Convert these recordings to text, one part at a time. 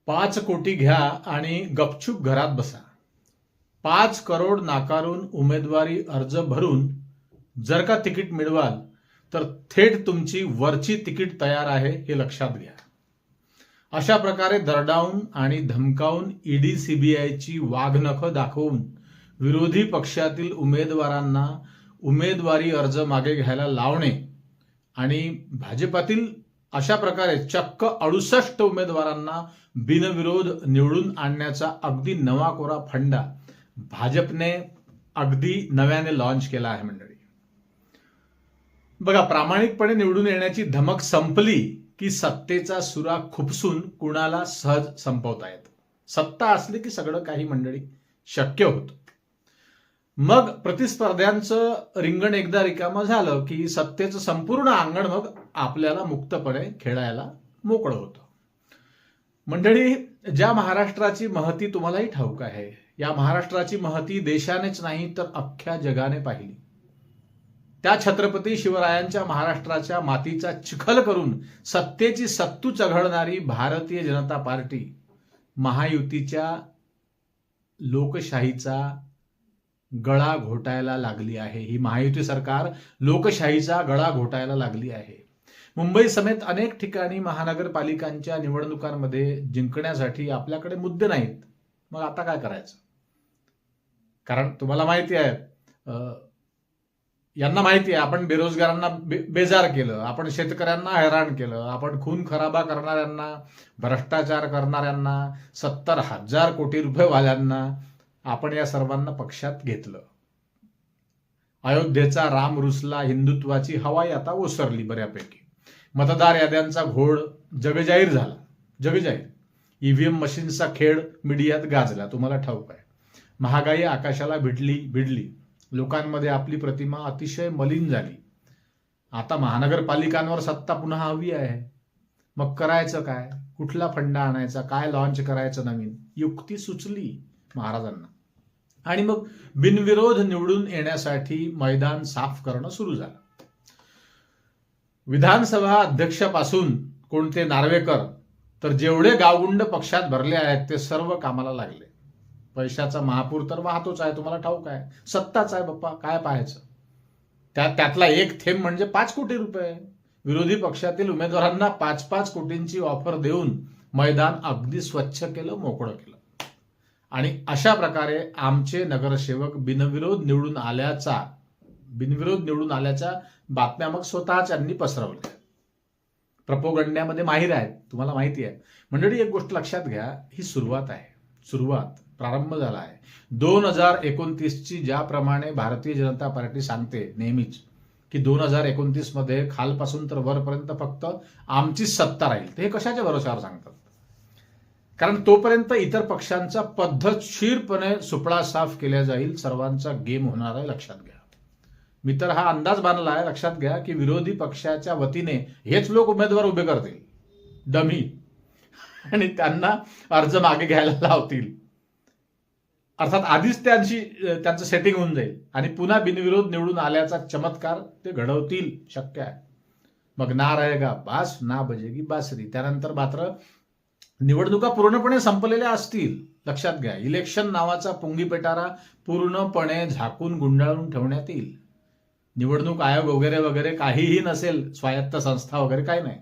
5 कोटी घ्या आणि गपचूप घरात बसा. 5 करोड नाकारून उमेदवारी अर्ज भरून जर का तिकीट मिळवाल तर थेट तुमची वरची तिकीट तयार आहे हे लक्षात घ्या. अशा प्रकारे दरडावून आणि धमकावून ईडी सीबीआयची वाघनखं दाखवून विरोधी पक्षातील उमेदवारांना उमेदवारी अर्ज मागे घ्यायला लावणे आणि भाजपातील अशा प्रकारे चक्क 68 उमेदवारांना बिनविरोध निवडून आणण्याचा अगदी नवा कोरा फंडा भाजपने अगदी नव्याने लॉन्च केला आहे. मंडळी बघा, प्रामाणिकपणे निवडून येण्याची धमक संपली की सत्तेचा सुरा खुपसून कुणाला सहज संपवता येतं. सत्ता असली की सगळं काही मंडळी शक्य होतं. मग प्रतिस्पर्ध्यांचं रिंगण एकदा रिकामं झालं की सत्तेचं संपूर्ण अंगण मग आपल्याला मुक्तपणे खेळायला मोकळं होतं. मंडळी, ज्या महाराष्ट्राची महती तुम्हालाही ठाऊक आहे, या महाराष्ट्राची महती देशानेच नाही तर अख्ख्या जगाने पाहिली. त्या छत्रपती शिवरायांच्या महाराष्ट्राच्या मातीचा चिखल करून सत्तेची सत्तू चघळणारी भारतीय जनता पार्टी महायुतीच्या लोकशाहीचा गळा घोटायला लागली आहे. ही महायुती सरकार लोकशाहीचा गळा घोटायला लागली आहे. मुंबई समेत अनेक ठिकाणी महानगरपालिकांच्या निवडणुकांमध्ये जिंकण्यासाठी आपल्याकडे मुद्दे नाहीत. मग आता काय करायचं? कारण तुम्हाला माहिती आहे, यांना माहिती आहे आपण बेरोजगारांना बेजार केलं, आपण शेतकऱ्यांना हैराण केलं, आपण खून खराबा करणाऱ्यांना, भ्रष्टाचार करणाऱ्यांना, 70,000 कोटी रुपये वाल्यांना आपण या सर्वांना पक्षात घेतलं. अयोध्येचा राम रुसला, हिंदुत्वाची हवाई आता ओसरली बऱ्यापैकी. मतदार याद्यांचा घोळ जगजाहीर झाला. जगजाहीर. ईव्हीएम मशीनचा खेळ मीडियात गाजला, तुम्हाला ठाऊक आहे. महागाई आकाशाला भिडली. लोकांमध्ये आपली प्रतिमा अतिशय मलिन झाली. आता महानगरपालिकांवर सत्ता पुन्हा हवी आहे. मग करायचं काय? कुठला फंडा आणायचा? काय लॉन्च करायचं नवीन? युक्ती सुचली महाराजांना आणि मग बिनविरोध निवडून येण्यासाठी मैदान साफ करणं सुरू झालं. विधानसभा अध्यक्षापासून कोणते नार्वेकर तर जेवढे गावगुंड पक्षात भरले आहेत ते सर्व कामाला लागले. पैशाचा महापूर तर वाहतोच आहे, तुम्हाला ठाऊक आहे. सत्ताच आहे बाप्पा, काय पाहायचं. त्यातला एक थेंब म्हणजे 5 कोटी रुपये. विरोधी पक्षातील उमेदवारांना 5-5 कोटींची ऑफर देऊन मैदान अगदी स्वच्छ केलं, मोकळं केलं. आणि अशा प्रकारे आमचे नगरसेवक बिनविरोध निवडून आल्याच्या बातम्या मग स्वतःच यांनी पसरवल्या. प्रपोगंड्यामध्ये माहिर आहेत, तुम्हाला माहिती आहे. मंडळी, एक गोष्ट लक्षात घ्या, ही सुरुवात आहे. प्रारंभ झाला आहे. 2029ची ज्याप्रमाणे भारतीय जनता पार्टी सांगते नेहमीच की 2029 मध्ये खालपासून तर वरपर्यंत फक्त आमचीच सत्ता राहील, ते कशाच्या भरोशावर सांगतात? कारण तोपर्यंत इतर पक्षांचा पद्धतशीरपणे सुपडा साफ केला जाईल, सर्वांचा गेम होणार आहे, लक्षात घ्या. मी तर हा अंदाज बांधला आहे, लक्षात घ्या, की विरोधी पक्षाच्या वतीने हेच लोक उमेदवार उभे करतील, डमी, आणि त्यांना अर्ज मागे घ्यायला लावतील. अर्थात आधीच त्यांचं सेटिंग होऊन जाईल आणि पुन्हा बिनविरोध निवडून आल्याचा चमत्कार ते घडवतील, शक्य आहे. मग ना रहेगा बास ना बजेगी बासरी. त्यानंतर मात्र निवडणुका पूर्णपणे संपलेल्या असतील, लक्षात घ्या. इलेक्शन नावाचा पुंगी पेटारा पूर्णपणे झाकून गुंडाळून ठेवण्यात येईल. निवडणूक आयोग वगैरे वगैरे काहीही नसेल, स्वायत्त संस्था वगैरे काही नाही.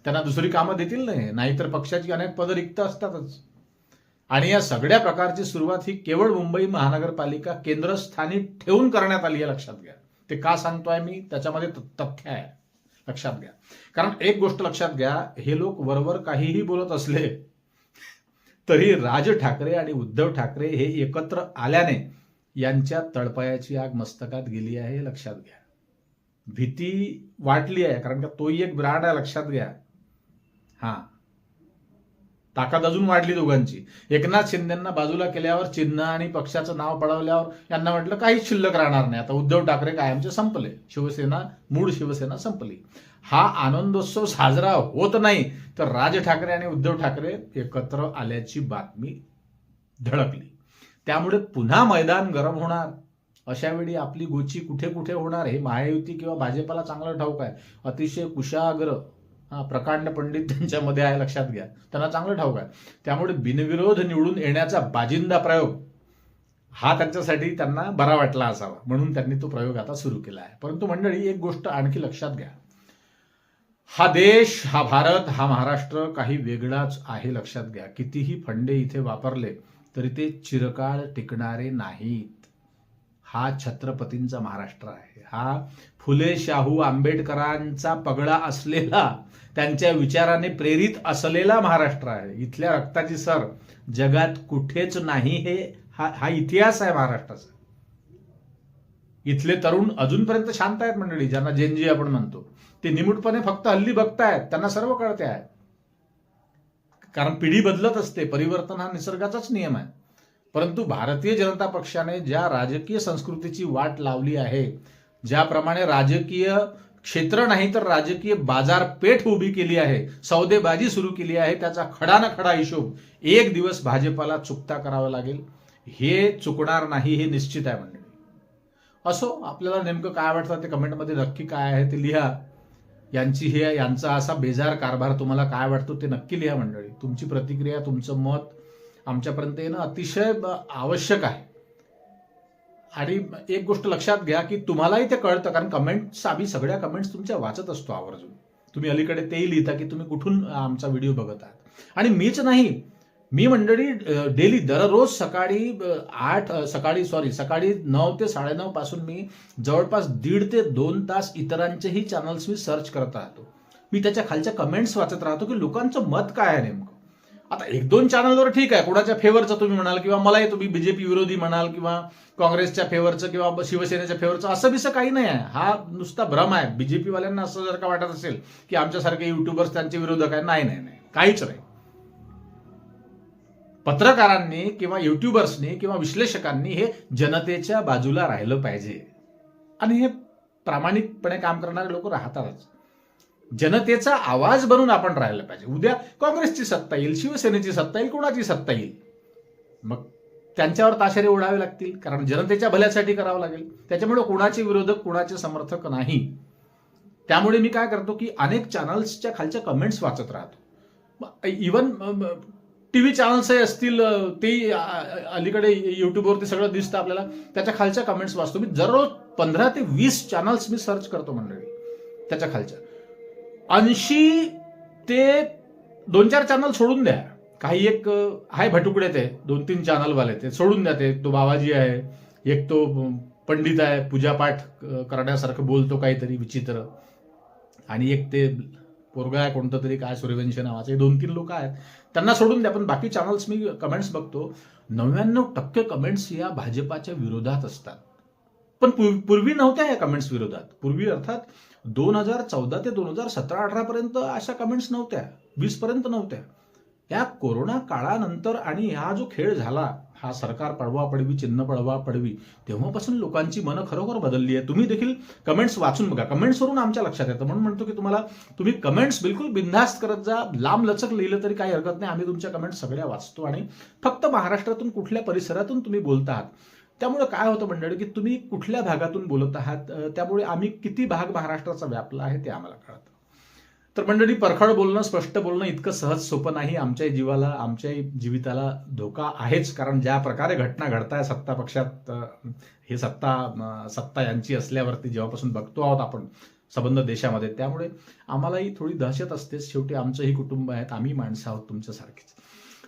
त्यांना दुसरी कामं देतील नाहीतर पक्षाची अनेक पदं रिक्त असतातच. आणि या सगळ्या प्रकारची सुरुवात ही केवळ मुंबई महानगरपालिका केंद्रस्थानी ठेवून करण्यात आली आहे, लक्षात घ्या. ते का सांगतोय मी, त्याच्यामध्ये तथ्य आहे, लक्षात घ्या. कारण एक गोष्ट लक्षात घ्या, हे लोक वरवर काहीही बोलत असले तरी राज ठाकरे आणि उद्धव ठाकरे हे एकत्र आल्याने यांच्या तळपायाची आग मस्तकात गेली आहे, हे लक्षात घ्या. भीती वाटली आहे, कारण का तोही एक ब्रँड आहे, लक्षात घ्या. ताकद अजून वाढली दोघांची. एकनाथ शिंदेंना बाजूला केल्यावर, चिन्ह आणि पक्षाचं नाव पळवल्यावर यांना म्हटलं काहीच शिल्लक राहणार नाही, आता उद्धव ठाकरे कायमचे संपले, मूळ शिवसेना संपली. हा आनंदोत्सव साजरा होत नाही तर राज ठाकरे आणि उद्धव ठाकरे एकत्र आल्याची बातमी धडकली. त्यामुळे पुन्हा मैदान गरम होणार. अशा वेळी आपली गोची कुठे कुठे होणार हे महायुती किंवा भाजपला चांगलं ठाऊक आहे. अतिशय कुशाग्र प्रकांड पंडित त्यांच्यामध्ये आहे, लक्षात घ्या, त्यांना चांगलं ठाऊक आहे. त्यामुळे बिनविरोध निवडून येण्याचा बाजिंदा प्रयोग हा त्यांच्यासाठी त्यांना बरा वाटला असावा, म्हणून त्यांनी तो प्रयोग आता सुरू केला आहे. परंतु मंडळी, एक गोष्ट आणखी लक्षात घ्या, हा देश, हा भारत, हा महाराष्ट्र काही वेगळाच आहे, लक्षात घ्या. कितीही फंडे इथे वापरले तरी ते चिरकाळ टिकणारे नाहीत. हा छत्रपतींचा महाराष्ट्र आहे. हा फुले शाहू आंबेडकरांचा पगडा असलेला, त्यांच्या विचाराने प्रेरित असलेला महाराष्ट्र आहे. इथल्या रक्ताची सर जगात कुठेच नाही. हा इतिहास आहे महाराष्ट्राचा. इथले तरुण अजूनपर्यंत शांत आहेत मंडळी, ज्यांना जेनजी आपण म्हणतो. ते निमूटपणे फक्त हल्ली बघतायत, त्यांना सर्व कळते आहे. कारण पिढी बदलत असते, परिवर्तन हा निसर्गाचाच नियम आहे. परंतु भारतीय जनता पक्षाने ज्या राजकीय संस्कृतीची वाट लावली आहे, ज्याप्रमाणे राजकीय क्षेत्र नाही तर राजकीय बाजारपेठ उभी केली आहे, सौदेबाजी सुरू केली आहे, त्याचा खडा ना खडा हिशोब एक दिवस भाजपाला चुकता करावा लागेल. हे चुकणार नाही, हे निश्चित आहे मंडळी. असो, आपल्याला नेमकं काय वाटतं ते कमेंटमध्ये नक्की काय आहे ते लिहा. यांचा असा बेजार कारभार तुम्हाला काय वाटतो ते नक्की लिहा मंडळी. तुमची प्रतिक्रिया, तुमचं मत आमच्यापर्यंत येणं अतिशय आवश्यक आहे. आणि एक गोष्ट लक्षात घ्या की तुम्हालाही ते कळतं, कारण कमेंट्स, आम्ही सगळ्या कमेंट्स तुमच्या वाचत असतो आवर्जून. तुम्ही अलीकडे तेही लिहिता की तुम्ही कुठून आमचा व्हिडिओ बघत आहात. आणि मीच नाही, मी मंडळी डेली दररोज सकाळी 9 ते 9:30 पासून मी जवळपास 1.5 ते 2 तास इतरांचेही चॅनल्स मी सर्च करत राहतो. मी त्याच्या खालच्या कमेंट्स वाचत राहतो की लोकांचं मत काय आहे नेमकं. आता 1-2 चॅनलवर ठीक आहे, कोणाच्या फेवरचं तुम्ही म्हणाल, किंवा मलाही तुम्ही बीजेपी विरोधी म्हणाल, किंवा काँग्रेसच्या फेवरचं किंवा शिवसेनेच्या फेवरचं, असं बिसं काही नाही आहे. हा नुसता भ्रम आहे. बीजेपी वाल्यांना असं जर का वाटत असेल की आमच्यासारखे युट्यूबर्स त्यांचे विरोधक आहे, नाही, काहीच नाही. पत्रकारांनी किंवा युट्यूबर्सनी किंवा विश्लेषकांनी हे जनतेच्या बाजूला राहिलं पाहिजे. आणि हे प्रामाणिकपणे काम करणारे लोक राहतातच. जनतेचा आवाज बनून आपण राहिलं पाहिजे. उद्या काँग्रेसची सत्ता येईल, शिवसेनेची सत्ता येईल, कोणाची सत्ता येईल, मग त्यांच्यावर ताशेरे ओढावे लागतील, कारण जनतेच्या भल्यासाठी करावं लागेल. त्याच्यामुळे कोणाचे विरोधक, कोणाचे समर्थक नाही. त्यामुळे मी काय करतो की अनेक चॅनल्सच्या खालच्या कमेंट्स वाचत राहतो. इव्हन टीव्ही चॅनल्सही असतील, ते अलीकडे युट्यूबवरती सगळं दिसतं आपल्याला, त्याच्या खालच्या कमेंट्स वाचतो मी. दररोज 15 ते 20 चॅनल्स मी सर्च करतो मंडळी. त्याच्या खालच्या 80 ते 2-4 चॅनल सोडून द्या. काही एक आहे भटुकडे, ते 2-3 चॅनलवाले, ते सोडून द्या. ते तो बाबाजी आहे, एक तो पंडित आहे, पूजापाठ करण्यासारखं बोलतो काहीतरी विचित्र, आणि एक ते पोरगा आहे कोणतं तरी, काय सूर्यवंशी नावाचे, 2-3 लोक आहेत, त्यांना सोडून द्या. पण बाकी चॅनल्स मी कमेंट्स बघतो, 99% कमेंट्स या भाजपाच्या विरोधात असतात. पण पूर्वी नव्हत्या या कमेंट्स विरोधात. पूर्वी अर्थात 2014 ते 2017-18 पर्यंत अशा कमेंट्स नव्हत्या, 20 पर्यंत नव्हत्या. या कोरोना काळानंतर आणि हा जो खेळ झाला, हा सरकार पळवा पडवी, चिन्ह पळवा पडवी, तेव्हापासून लोकांची मनं खरोखर बदलली आहे. तुम्ही देखील कमेंट्स वाचून बघा. कमेंट्सवरून आमच्या लक्षात येतं. म्हणून म्हणतो की तुम्ही कमेंट्स बिलकुल बिनधास्त करत जा. लांब लचक लिहिलं तरी काही हरकत नाही. आम्ही तुमच्या कमेंट्स सगळ्या वाचतो. आणि फक्त महाराष्ट्रातून कुठल्या परिसरातून तुम्ही बोलत आहात, त्यामुळे काय होतं मंडळी की तुम्ही कुठल्या भागातून बोलत आहात, त्यामुळे आम्ही किती भाग महाराष्ट्राचा व्यापला आहे ते आम्हाला कळतं. तर मंडळी, परखड बोलणं, स्पष्ट बोलणं इतकं सहज सोपं नाही. आमच्या जीवाला, आमच्या जीविताला धोका आहेच. कारण ज्या प्रकारे घटना घडताय सत्ता पक्षात, हे सत्ता यांची असल्यावरती जेव्हापासून बघतो आहोत आपण संबंध देशामध्ये, त्यामुळे आम्हालाही थोडी दहशत असतेच. शेवटी आमचंही कुटुंब आहेत, आम्ही माणसं आहोत तुमच्यासारखीच.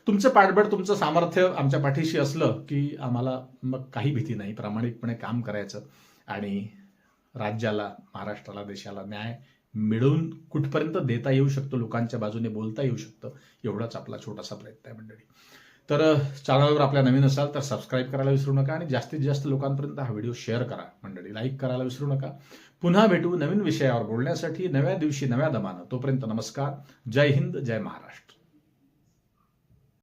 तुमचं पाठबळ, तुमचं सामर्थ्य आमच्या पाठीशी असलं की आम्हाला मग काही भीती नाही. प्रामाणिकपणे काम करायचं आणि राज्याला, महाराष्ट्राला, देशाला न्याय मिळवून कुठपर्यंत देता येऊ शकतो, लोकांच्या बाजूने बोलता येऊ शकतं, एवढाच आपला छोटासा प्रयत्न आहे मंडळी. तर चॅनलवर आपल्या नवीन असाल तर सबस्क्राईब करायला विसरू नका आणि जास्तीत जास्त लोकांपर्यंत हा व्हिडिओ शेअर करा मंडळी. लाईक करायला विसरू नका. पुन्हा भेटू नवीन विषयावर बोलण्यासाठी, नव्या दिवशी नव्या दमानं. तोपर्यंत नमस्कार. जय हिंद, जय महाराष्ट्र.